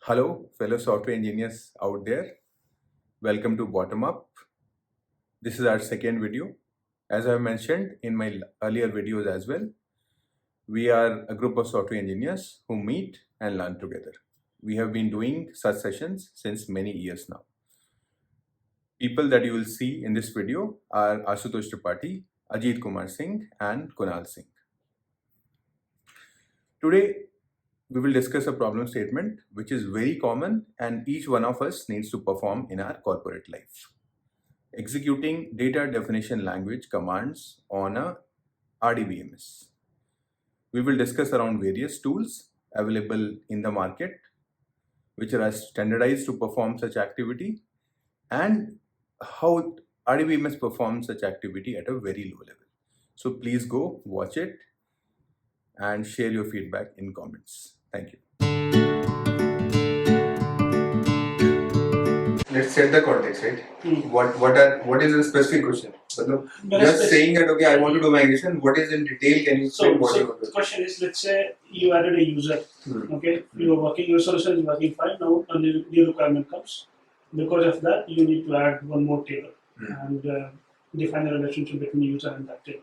Hello, fellow software engineers out there. Welcome to Bottom Up. This is our second video. As I mentioned in my earlier videos as well, we are a group of software engineers who meet and learn together. We have been doing such sessions since many years now. People that you will see in this video are Ashutosh Tripathi, Ajit Kumar Singh, and Kunal Singh. Today, we will discuss a problem statement which is very common and each one of us needs to perform in our corporate life. Executing data definition language commands on a RDBMS. We will discuss around various tools available in the market which are standardized to perform such activity and how RDBMS performs such activity at a very low level. So please go watch it and share your feedback in comments. Thank you. Let's set the context, right? What is the specific question? So just saying that okay, I want to do migration. What is in detail? Can you explain what you want to do? The question is, let's say you added a user. Okay, you are working. Your solution is working fine. Now a new requirement comes. Because of that, you need to add one more table and define the relationship between the user and that table.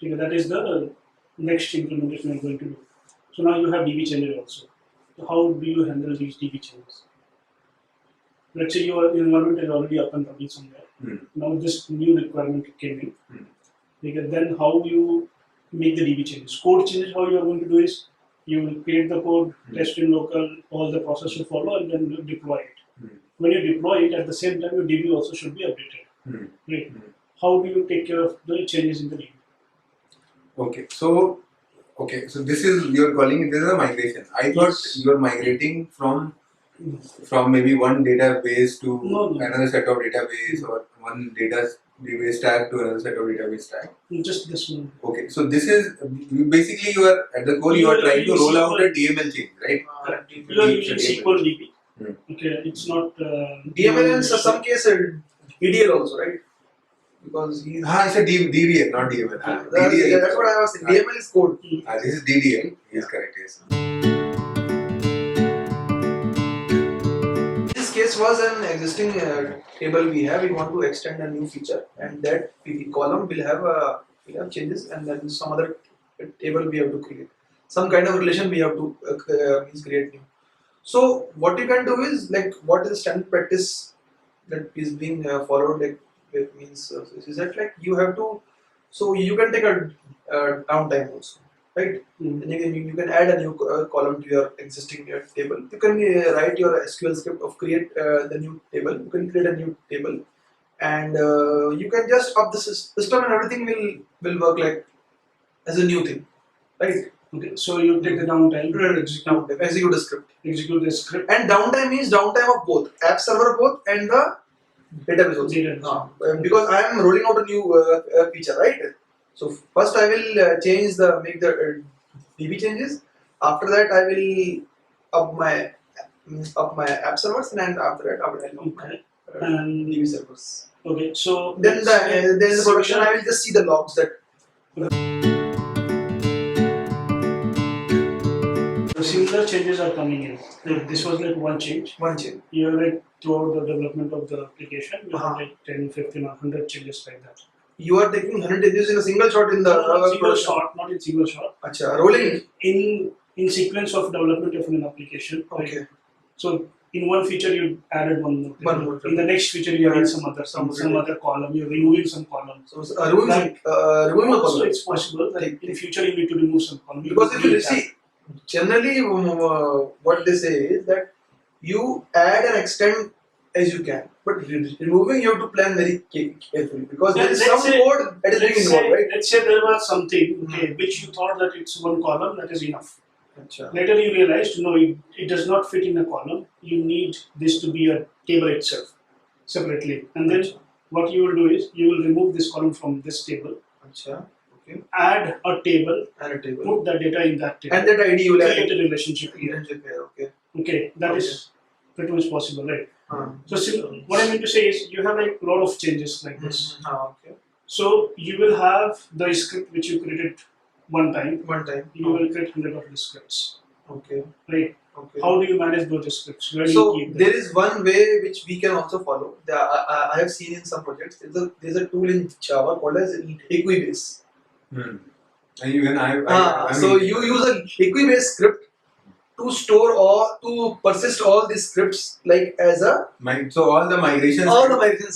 Okay, that is the next implementation you're going to do. So now you have DB changes also. So how do you handle these DB changes? Let's say your environment is already up and running somewhere. Now this new requirement came in. Because then how you make the DB changes? Code changes, how you are going to do is you will create the code, test in local, all the process to follow, and then you deploy it. When you deploy it, at the same time your DB also should be updated. Right? How do you take care of the changes in the DB? Okay, so this is you're calling it, this is a migration. I thought you're migrating from maybe one database to another set of database or one database stack to another set of database stack. Just this one. Okay, so this is basically you are at the core you are trying to roll out a DML change, right? You are using SQL DB. Okay, it's not DML in some case DDL also, right? Because it's a DDL, not DML. DDL. That's what I was saying. DML is code. This is DDL. Yes, correct. Yes. This case was an existing table we have. We want to extend a new feature, and that column will have changes, and then some other table we have to create. Some kind of relation we have to create new. So what you can do is like what is the standard practice that is being followed. Like it means is that like you have to, so you can take a downtime also, right? And you can add a new column to your existing table. You can write your SQL script of create the new table. You can create a new table, and you can just up the system and everything will work like as a new thing, right? Okay, so you take the downtime, execute the script. Execute the script. And downtime means downtime of both app server both and the database also. Because I am rolling out a new feature, right? So first I will make the DB changes. After that I will up my app servers, and after that I will up my DB servers. Okay, so then the production I will just see the logs that. Similar changes are coming in. Like this was like one change. You have like throughout the development of the application, you have like 10, 15 or 100 changes like that. You are taking 100 changes in a single shot in the single shot, not in single shot. Rolling in sequence of development of an application. Okay. Right? So in one feature you added one more. In the next feature you added some other column. You're removing some column. So removing a column. Also it's possible that in future you need to remove some column. Because if you see, generally what they say is that you add and extend as you can, but removing you have to plan very carefully, because there is some code that is being involved, right? Let's say there was something which you thought that it's one column, that is enough. Later you realized no, it does not fit in a column. You need this to be a table itself separately, and then what you will do is you will remove this column from this table. Okay. Add a table, put the data in that table, and that ID you will create a relationship here. Okay, that is pretty much possible, right? So what I mean to say is you have like a lot of changes like this. So you will have the script which you created one time. You will create 100 of the scripts. Okay. right? Okay. How do you manage those scripts? Where do So you keep them? there is one way which we can also follow. I have seen in some projects. There's a tool in Java called as Liquibase. And even So you use a Liquibase script to store or to persist all these scripts like as a so all the migrations,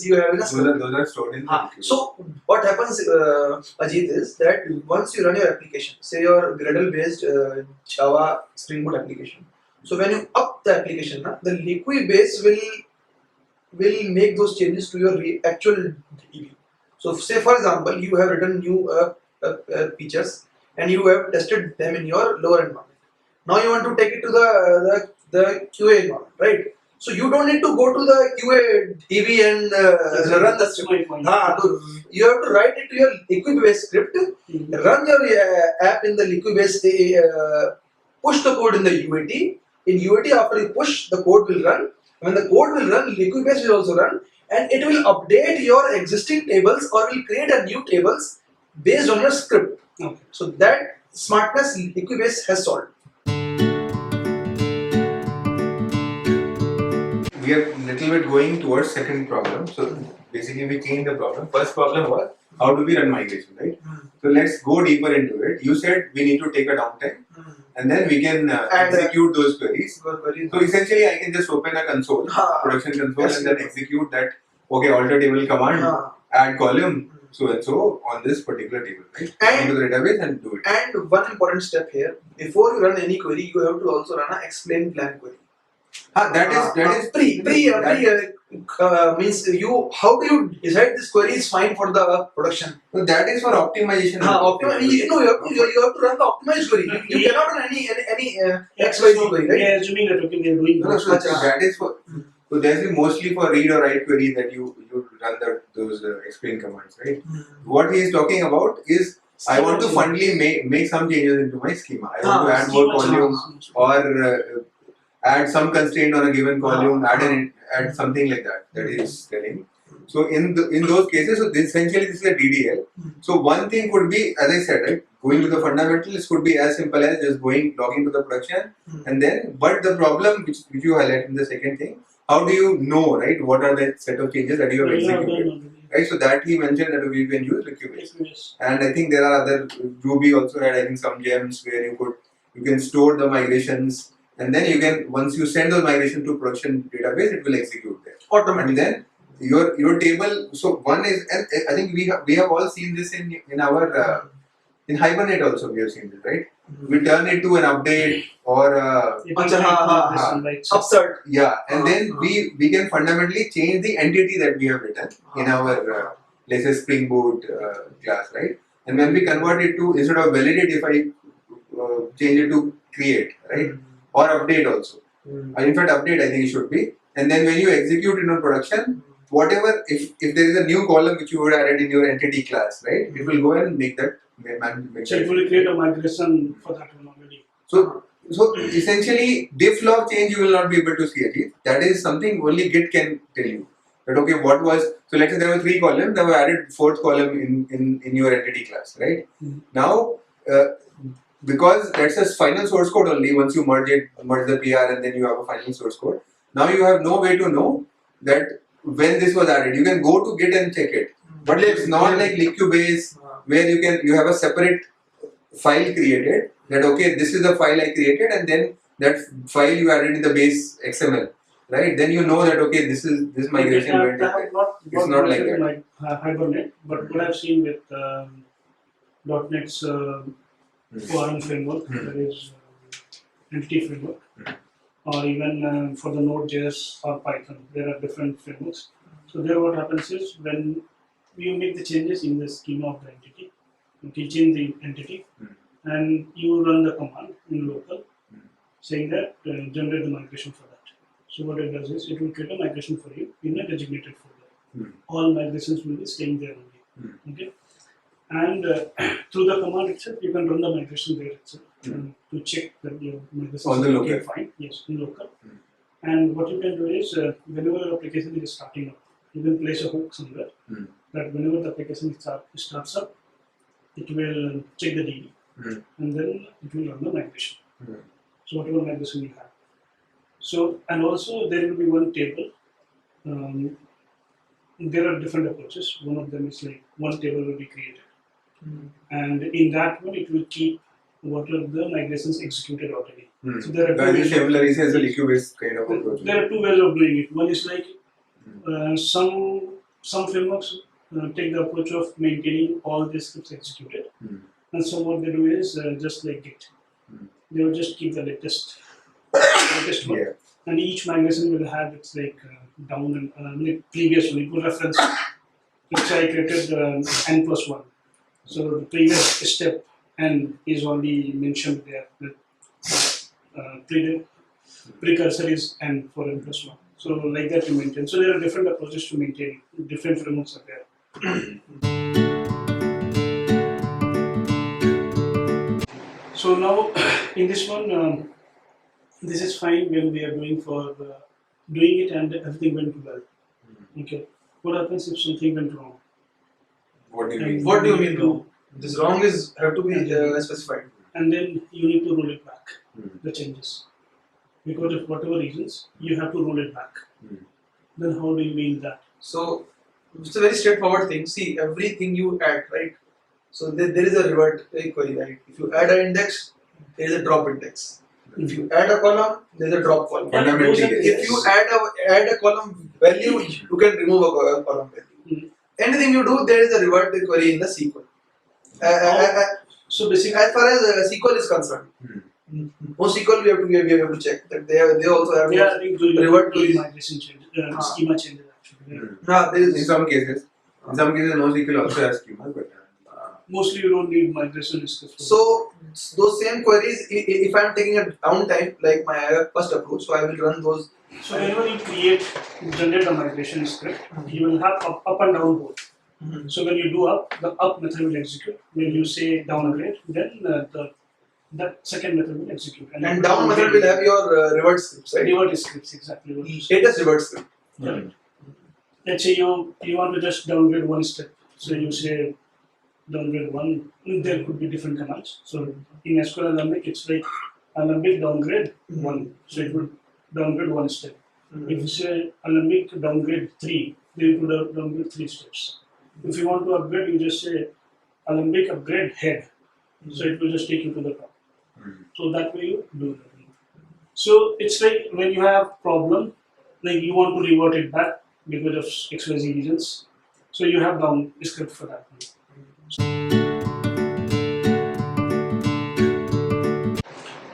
you have in a script. those are stored in the Liquibase. So what happens, Ajit, is that once you run your application, say your Gradle based Java Spring Boot application. So when you up the application, the Liquibase will make those changes to your actual DB. So say for example, you have written new features and you have tested them in your lower environment. Now you want to take it to the QA environment, right? So you don't need to go to the QA DB and run the script. You have to write it to your Liquibase script, run your app in the Liquibase, push the code in the UAT. In UAT, after you push, the code will run. When the code will run, Liquibase will also run, and it will update your existing tables or will create a new tables based on your script. Okay. So that smartness Liquibase has solved. We are little bit going towards second problem. So basically we changed the problem. First problem was how do we run migration, right? So let's go deeper into it. You said we need to take a downtime and then we can execute those queries. So essentially I can just open a console, production console, and then execute that, okay, alter table command, add column, so and so on this particular table, right? And into the database and do it. And one important step here, before you run any query, you have to also run an explain plan query. That is means you, how do you decide this query is fine for the production? So that is for optimization. You have to run the optimized query. You cannot run any XYZ query, right? We are assuming that okay, we are doing so that is for. So that is mostly for read or write query that you run those explain commands, right? What he is talking about is I want to finally make some changes into my schema. I want to add more columns or add some constraint on a given column, add something like that. That is telling. So in those cases, so essentially this is a DDL. So one thing could be, as I said, right, going to the fundamentals could be as simple as just logging to the production, and then. But the problem which you highlight in the second thing, how do you know, right? What are the set of changes that you have executed? Right, so that he mentioned that we can use Liquibase, and I think there are other Ruby also had I think some gems where you can store the migrations. And then you can, once you send those migration to production database, it will execute there automatically. And then your table. So one is, and I think we have all seen this in our in Hibernate also we have seen this, right? We turn it to an update or absurd. Yeah, and then we can fundamentally change the entity that we have written in our let's say Spring Boot class, right? And when we convert it to, instead of validate, if I change it to create, right? Or update also. In fact, update I think it should be. And then when you execute it on production, whatever, if there is a new column which you would added in your entity class, right? It will go and make that. So it will create a migration for that one already. So essentially, diff log change you will not be able to see it. That is something only Git can tell you. That okay, what was, so let's say there were 3 columns, there were added 4th column in your entity class, right? Now, because that's a final source code only, once you merge the PR and then you have a final source code. Now you have no way to know that when this was added. You can go to Git and check it. But it's not like Liquibase where you have a separate file created that okay, this is the file I created and then that file you added in the base XML. Right? Then you know that okay, this migration went in. It's not like that. Hibernate, but what I've seen with .NET's ORM framework, that is entity framework, or even for the Node.js or Python, there are different frameworks. So there what happens is when you make the changes in the schema of the entity, you teach in the entity, and you run the command in local, saying that generate the migration for that. So what it does is it will create a migration for you in a designated folder. All migrations will be staying there only. Okay. And through the command itself, you can run the migration there itself to check that your migration on the local. Fine. Yes, in local. And what you can do is whenever your application is starting up, you can place a hook somewhere that whenever the application starts up, it will check the DB and then it will run the migration. So whatever migration you have. So and also there will be one table. Um, there are different approaches. One of them is like one table will be created, and in that one it will keep what are the migrations executed already. So there are This table is a Liquibase kind of approach. there are two ways of doing it. One is like some frameworks take the approach of maintaining all the scripts executed, and so what they do is just like Git. They will just keep the latest one, Yeah. and each migration will have its like down and like previous one. It will reference. Let's say I created n+1, so the previous step n is only mentioned there. The precursor is n for n+1. So like that you maintain. So there are different approaches to maintain. Different frameworks are there. So now in this one, this is fine when we are doing doing it and everything went well. Okay. What happens if something went wrong? What do you And mean? What do you mean wrong? This wrong is have to be specified. And then you need to roll it back, the changes. Because of whatever reasons, you have to roll it back. Then how do you mean that? So it's a very straightforward thing. See, everything you add, right? So there is a revert query, right? If you add an index, there is a drop index. If you add a column, there is a drop column. Fundamentally, If you add a column value, you can remove a column value. Anything you do, there is a revert query in the SQL. So basically, As far as SQL is concerned, most SQL we have to check that they also have revert queries. migration change, schema changes actually. There is In some cases, NoSQL also has schema, but Mostly you don't need migration scripts. So those same queries, if I am taking a downtime like my first approach, so I will run those. So whenever you generate a migration script, you will have up and down both. So when you do up, the up method will execute. When you say downgrade, then that second method will execute. And down method will have your revert scripts, right? Revert scripts, exactly. What you say. Status revert script. Correct. Let's say you want to just downgrade one step. So you say downgrade one. There could be different commands. So in SQL Alembic, it's like Alembic downgrade one. So it would downgrade one step. If you say Alembic downgrade 3, then it would downgrade 3 steps. If you want to upgrade, you just say Alembic upgrade head. So it will just take you to the top. So that way you do that. So it's like when you have problem, like you want to revert it back because of XYZ reasons. So you have down script for that.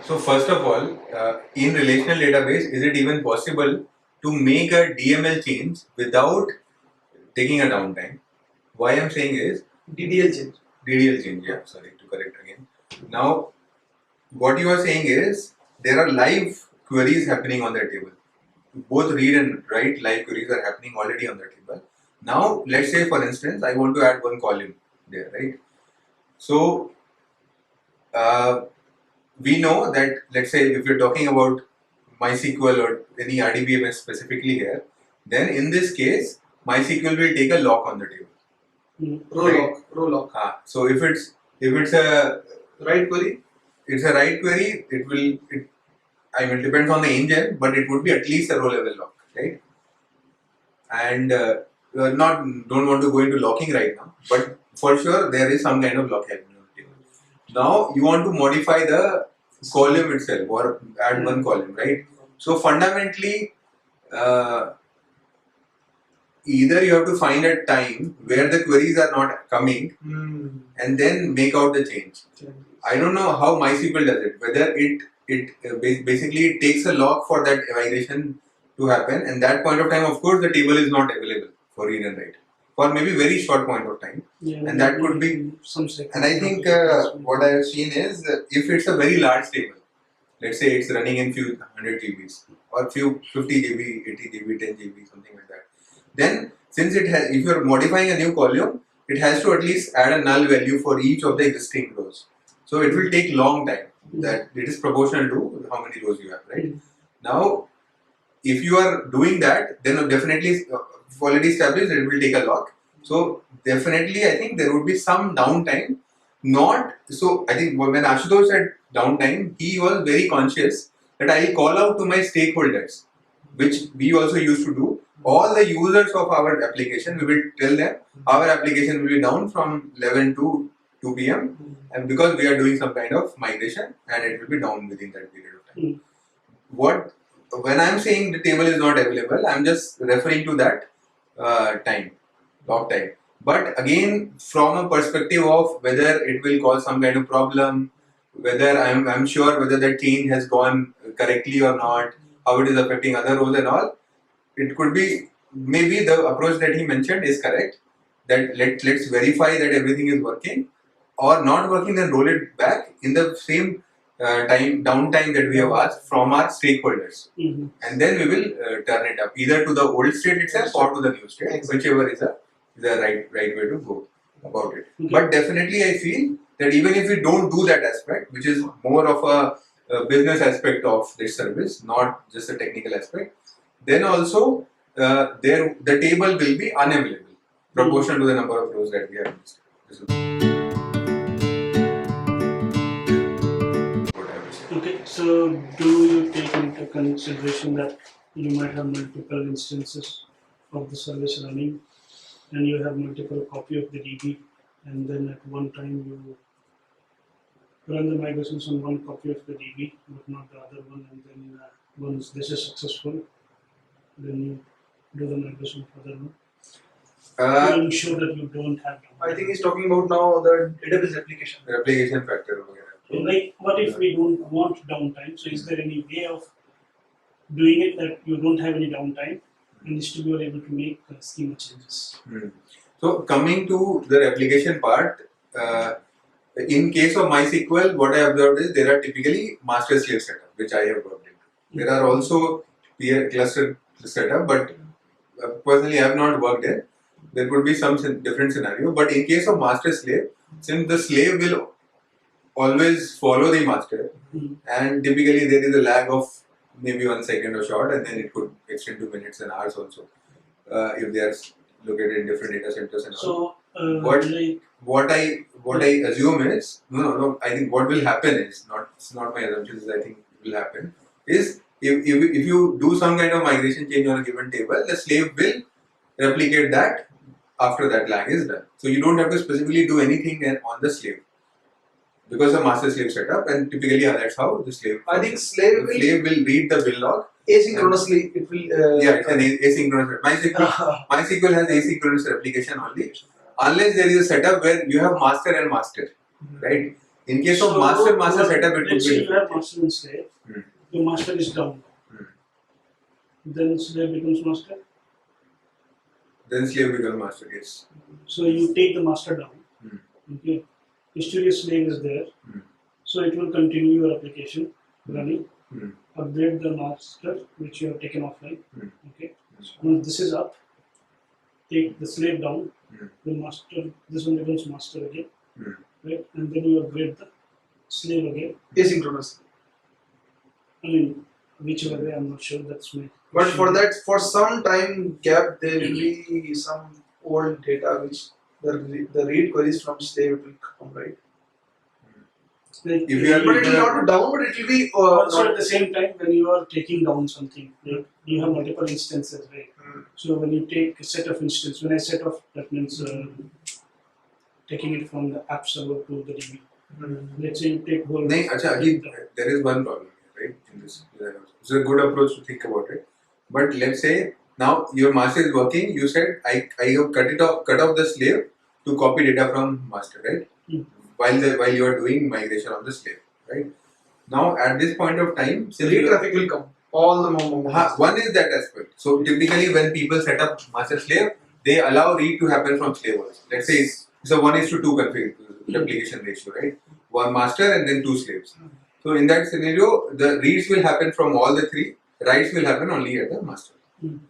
So first of all, in relational database, is it even possible to make a DML change without taking a downtime? Why I'm saying is DDL change. DDL change, yeah, sorry to correct again. Now, what you are saying is there are live queries happening on that table. Both read and write live queries are happening already on the table. Now, let's say for instance, I want to add one column there, right? So, we know that, let's say if you're talking about MySQL or any RDBMS specifically here, then in this case, MySQL will take a lock on the table. Row lock. So if it's a Right query? It's a write query, it depends on the engine, but it would be at least a row level lock, right? And don't want to go into locking right now, but for sure there is some kind of lock happening on the table. Now you want to modify the column itself or add one column, right? So fundamentally, either you have to find a time where the queries are not coming and then make out the change. I don't know how MySQL does it, whether basically it takes a lock for that migration to happen, and that point of time, of course, the table is not available for read and write for maybe very short point of time, and that could be some seconds. And I think what I have seen is if it's a very large table, let's say it's running in few 100 GBs or few 50 GB, 80 GB, 10 GB, something like that. Then since if you're modifying a new column, it has to at least add a null value for each of the existing rows. So it will take long time. That it is proportional to how many rows you have, right? Now, if you are doing that, then definitely already established that it will take a lock. So definitely, I think there would be some downtime not so. I think when Ashutosh said downtime, he was very conscious that I will call out to my stakeholders, which we also used to do. All the users of our application, we will tell them our application will be down from 11 to 2 p.m. and because we are doing some kind of migration and it will be down within that period of time. What when I am saying the table is not available, I am just referring to that time, log time. But again, from a perspective of whether it will cause some kind of problem, whether I'm sure whether the change has gone correctly or not, how it is affecting other roles and all, it could be maybe the approach that he mentioned is correct. That let's verify that everything is working or not working, then roll it back in the same downtime that we have asked from our stakeholders, and then we will turn it up either to the old state itself or to the new state, whichever is the right way to go about it. But definitely, I feel that even if we don't do that aspect, which is more of a business aspect of this service, not just a technical aspect, then also the table will be unavailable proportional to the number of rows that we have listed. This is what I would say. Okay, so do you take into consideration that you might have multiple instances of the service running and you have multiple copy of the DB, and then at one time you run the migrations on one copy of the DB but not the other one, and then once this is successful, then you do the migration for the other one to ensure that you don't have downtime. I think he's talking about now the database application. The application factor over here. So like, what if we don't want downtime? So is there any way of doing it that you don't have any downtime and still you are able to make schema changes? So coming to the replication part, in case of MySQL, what I observed is there are typically master-slave setup, which I have worked in. There are also peer cluster setup, but personally I have not worked in. There could be some different scenario, but in case of master-slave, since the slave will always follow the master, and typically there is a lag of maybe 1 second or short, and then it could extend to minutes and hours also, if they are located in different data centers and all. So What I assume is no. I think what will happen is it's not my assumption. I think it will happen is if you do some kind of migration change on a given table, the slave will replicate that after that lag is done. So you don't have to specifically do anything on the slave because the master slave setup, and typically that's how the slave. I think slave will read the bill log asynchronously. It will. Yeah, it's an asynchronous. MySQL has asynchronous replication only, unless there is a setup where you have master and master, right? In case of master setup, it would let's be. say you have master and slave. Your master is down. Then slave becomes master. Then slave becomes master. Yes. So you take the master down. Okay. Still your slave is there. So it will continue your application running. Upgrade the master which you have taken offline. Okay. Once this is up, take the slave down. The master, this one becomes master again. Right? And then you upgrade the slave again. Asynchronous. I mean, whichever way, I'm not sure. That's my. But for that, for some time gap, there will be some old data which the read queries from slave will come, right? Like, If you are But it will not be down, but it will be also not. at the same time when you are taking down something, like you have multiple instances, right? So when you take a set of instances, when I set off, that means taking it from the app server to the DB. Let's say you take whole. There is one problem, right? In this, it's a good approach to think about it. But let's say now your master is working. You said I have cut off the slave to copy data from master, right? While you are doing migration on the slave, right? Now at this point of time, Read traffic will come. All the moments. One is that aspect. So typically when people set up master slave, they allow read to happen from slave also. Let's say it's a 1:2 replication ratio, right? One master and then two slaves. So in that scenario, the reads will happen from all the three, writes will happen only at the master,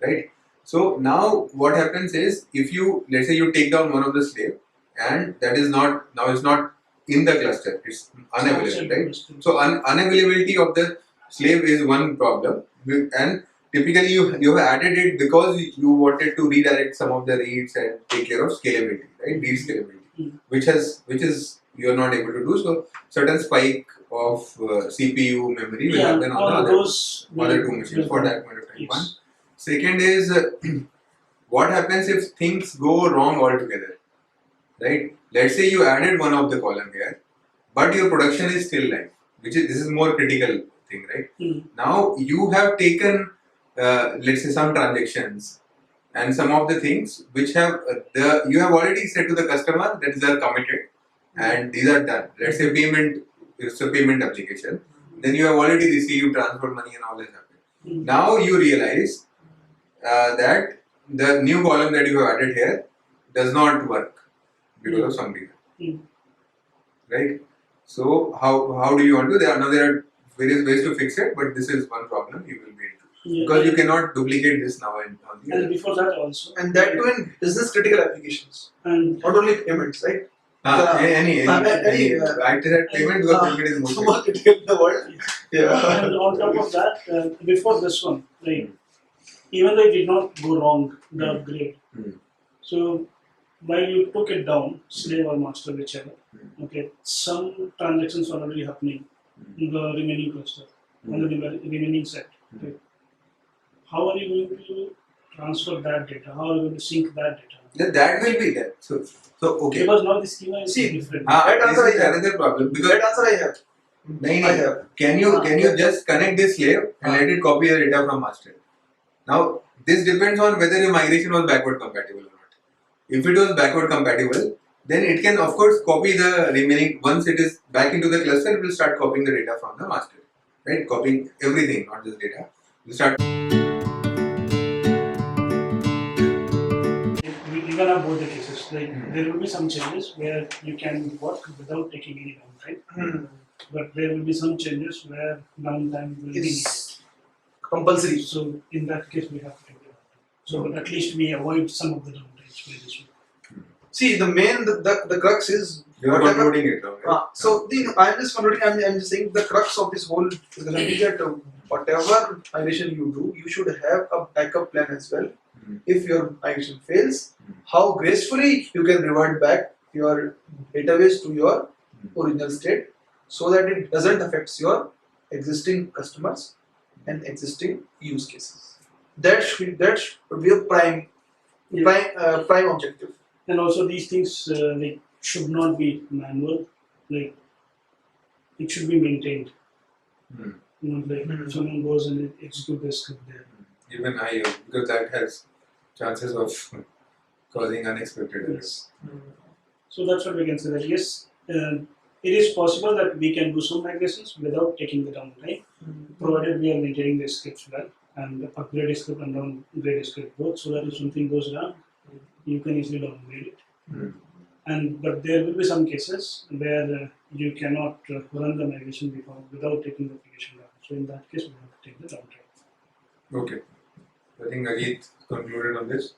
right? So now what happens is, if you, let's say you take down one of the slave, and that is not, now it's not in the cluster, it's unavailable, right? So unavailability of the slave is one problem, and typically you have added it because you wanted to redirect some of the reads and take care of scalability, right? Read scalability, which is you are not able to do. So certain spike of CPU memory will happen on the other two machines for that point of time. Yes. One. Second is what happens if things go wrong altogether, right? Let's say you added one of the column here, but your production is still live, this is more critical thing, right? Now you have taken let's say some transactions and some of the things which have you have already said to the customer that these are committed and these are done. Let's say payment, it's a payment application. Then you have already received, transferred money and all that happened. Now you realize that the new column that you have added here does not work because of some reason, right? So how do you want to? There are various ways to fix it, but this is one problem you will be into because you cannot duplicate this now and on the And other. before that also. And that too in business critical applications, And not only payments, right? Any I said payment because payment is more critical in the world. Yeah. And on top of that, before this one, right, even though it did not go wrong, the upgrade. So while you took it down, slave or master, whichever, okay, some transactions are already happening in the remaining cluster, on the remaining set. Right? How are you going to transfer that data? How are you going to sync that data? That will be there. So okay. Because now the schema is different. That answer This is I have. another problem because That answer I have. I have. Can you just connect this slave and let it copy the data from master? Now this depends on whether your migration was backward compatible or not. If it was backward compatible, then it can of course copy the remaining. Once it is back into the cluster, it will start copying the data from the master, right? Copying everything, not just data. It will start. We can have both the cases. Like there will be some changes where you can work without taking any downtime, but there will be some changes where downtime will be needed. It's compulsory. So in that case, we have to take the downtime. So but at least we avoid some of the downtimes by this way. See, the crux is You are concluding it now, right? so I'm just concluding. I'm just saying the crux of this whole discussion is that whatever migration you do, you should have a backup plan as well. If your migration fails, how gracefully you can revert back your database to your original state, so that it doesn't affect your existing customers and existing use cases. That should be a prime objective. And also these things like should not be manual. Like it should be maintained. Not like someone goes and execute the script there. Even higher because that has chances of causing unexpected errors. So that's what we can say that yes, it is possible that we can do some migrations without taking the downtime, provided we are maintaining the scripts well and upgrade a script and downgrade a script both, so that if something goes wrong, you can easily downgrade it. But there will be some cases where you cannot run the migration without taking the application down. So in that case, we have to take the downtime. Okay. I think Ajit concluded on this.